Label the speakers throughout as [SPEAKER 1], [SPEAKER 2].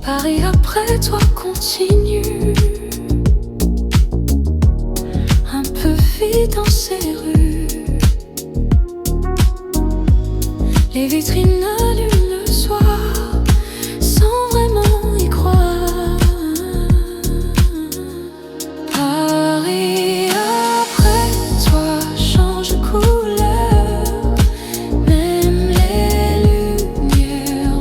[SPEAKER 1] Paris après toi continue, un peu vide dans ces rues. Les vitrines allument le soir sans vraiment y croire. Paris après toi change de couleur, même les lumières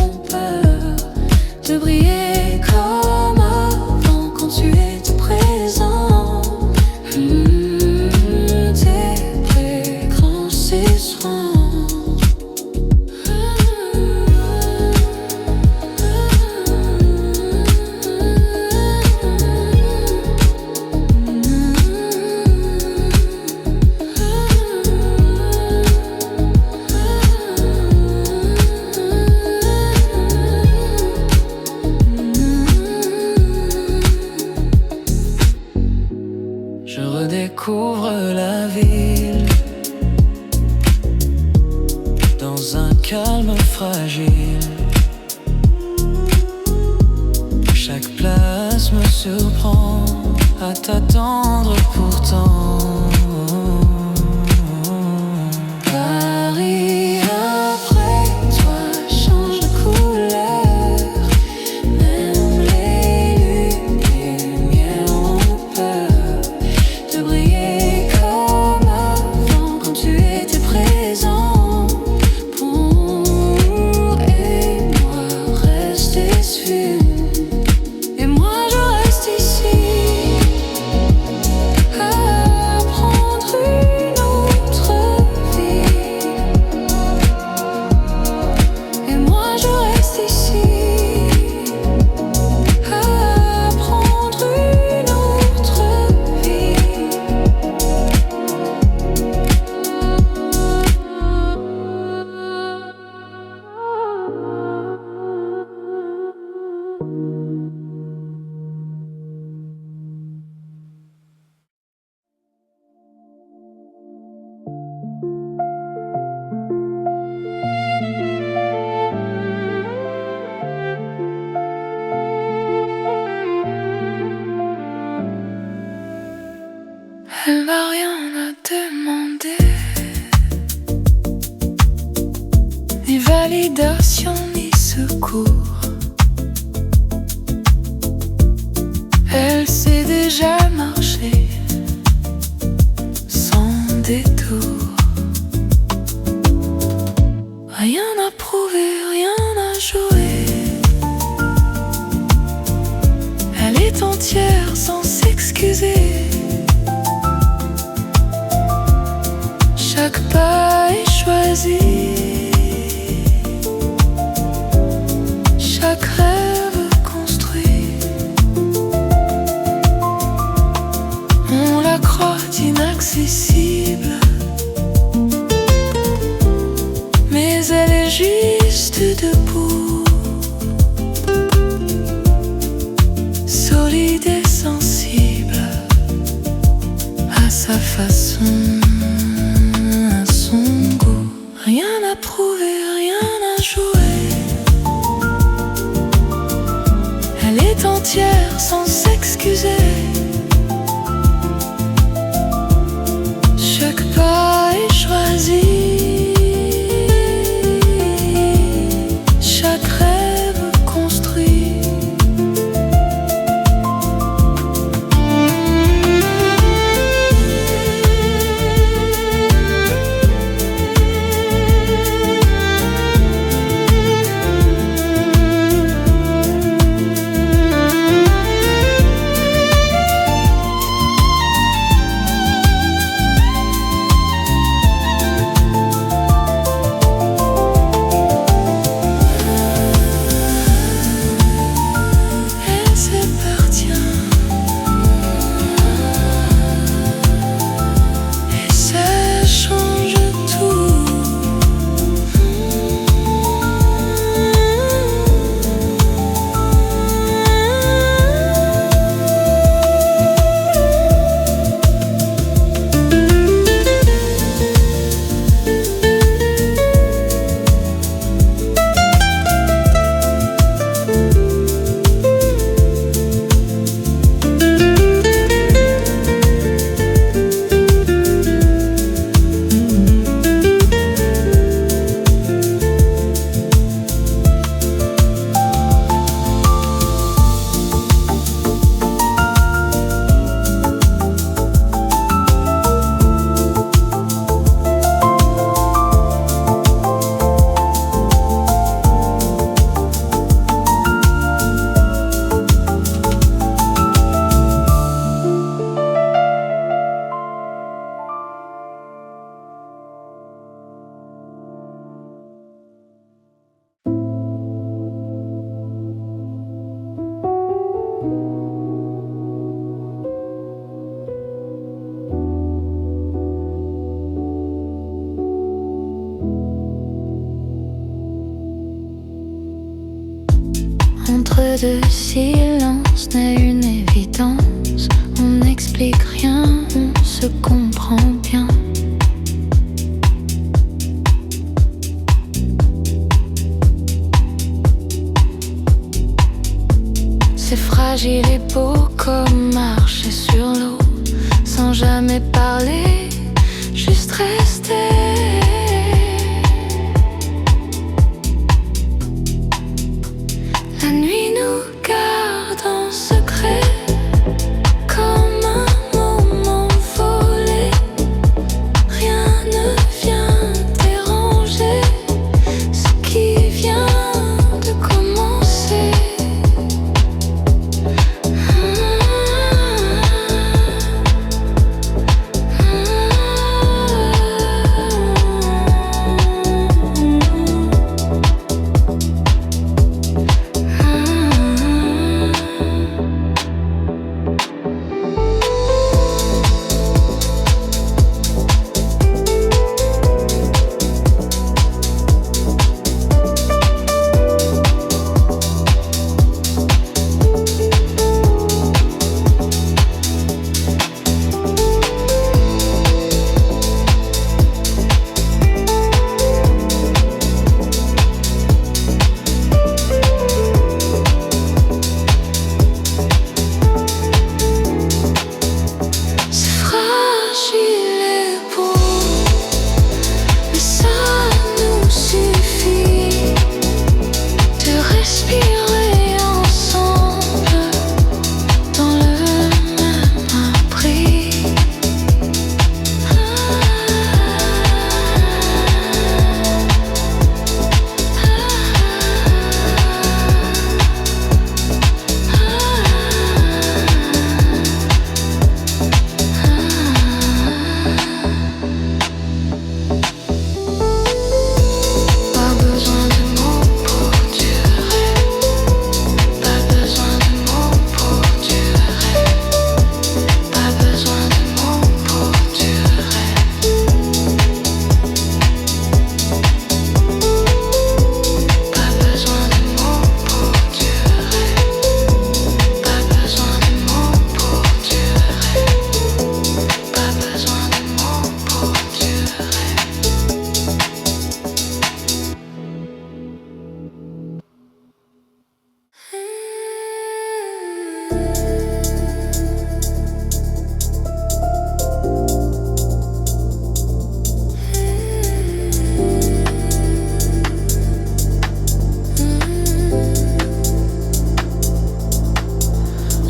[SPEAKER 1] ont peur de briller comme avant quand tu étais présent. Tes grands cesseront. Je redécouvre la ville dans un calme fragile. Chaque place me surprend à t'attendre pourtant. Paris après toi change de couleur, même les lumières ont peur de briller comme avant quand tu étais présent. Pour et moi reste déçu, et moi je reste ici à prendre une autre vie. Et moi je reste ici à prendre une autre vie. Elle n'a rien à demander, ni validation ni secours. Elle sait déjà marcher sans détour. Rien à prouver, rien à jouer. Elle est entière sans s'excuser. Chaque pas est choisi, chaque rêve construit. de silence n'est une évidence. On n'explique rien, on se comprend bien. C'est fragile et beau comme marcher sur l'eau, sans jamais parler, juste rester. La nuit nous garde en secret, comme un moment volé. Rien ne vient déranger ce qui vient de commencer.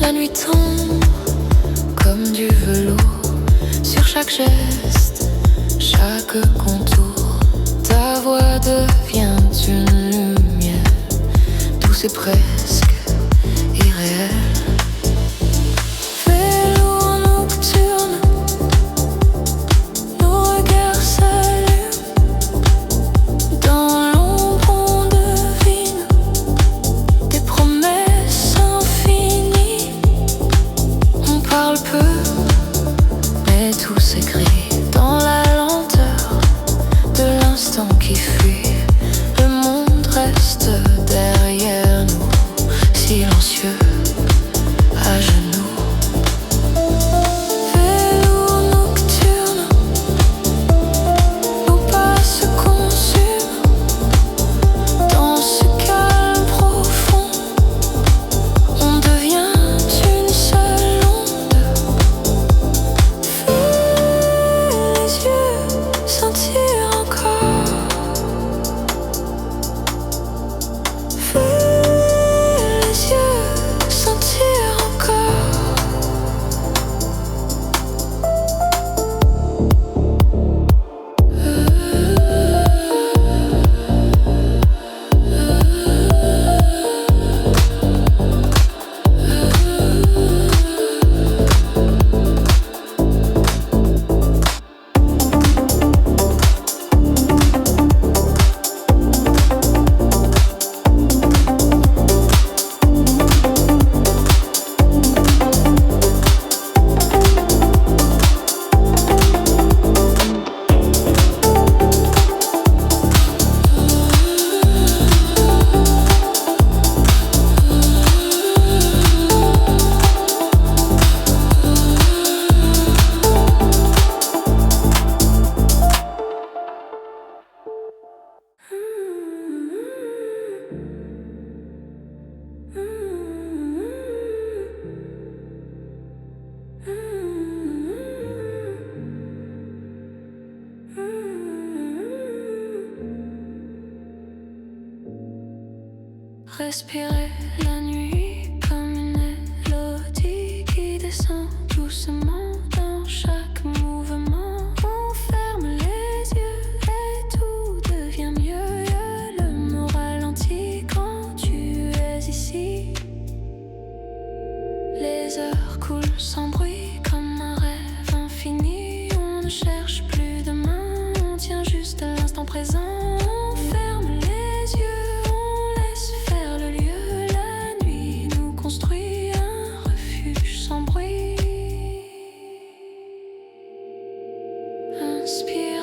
[SPEAKER 1] La nuit tombe comme du velours sur chaque geste, chaque contour. Ta voix devient une lumière, douce et presque irréelle. Velours nocturne, nos regards s'allument. Dans l'ombre on devine des promesses infinies. On parle peu, mais tout s'écrit dans la lenteur de l'instant qui fuit. Le monde reste derrière nous, Respirer la nuit comme une mélodie qui descend doucement dans chaque mouvement. On ferme les yeux et tout devient mieux. Le mot ralentit quand tu es ici. Les heures coulent sans bruit comme un rêve infini. On ne cherche plus demain, on tient juste l'instant présent. On ferme les yeux, on laisse faire le lieu. La nuit nous construit un refuge sans bruit. Inspire.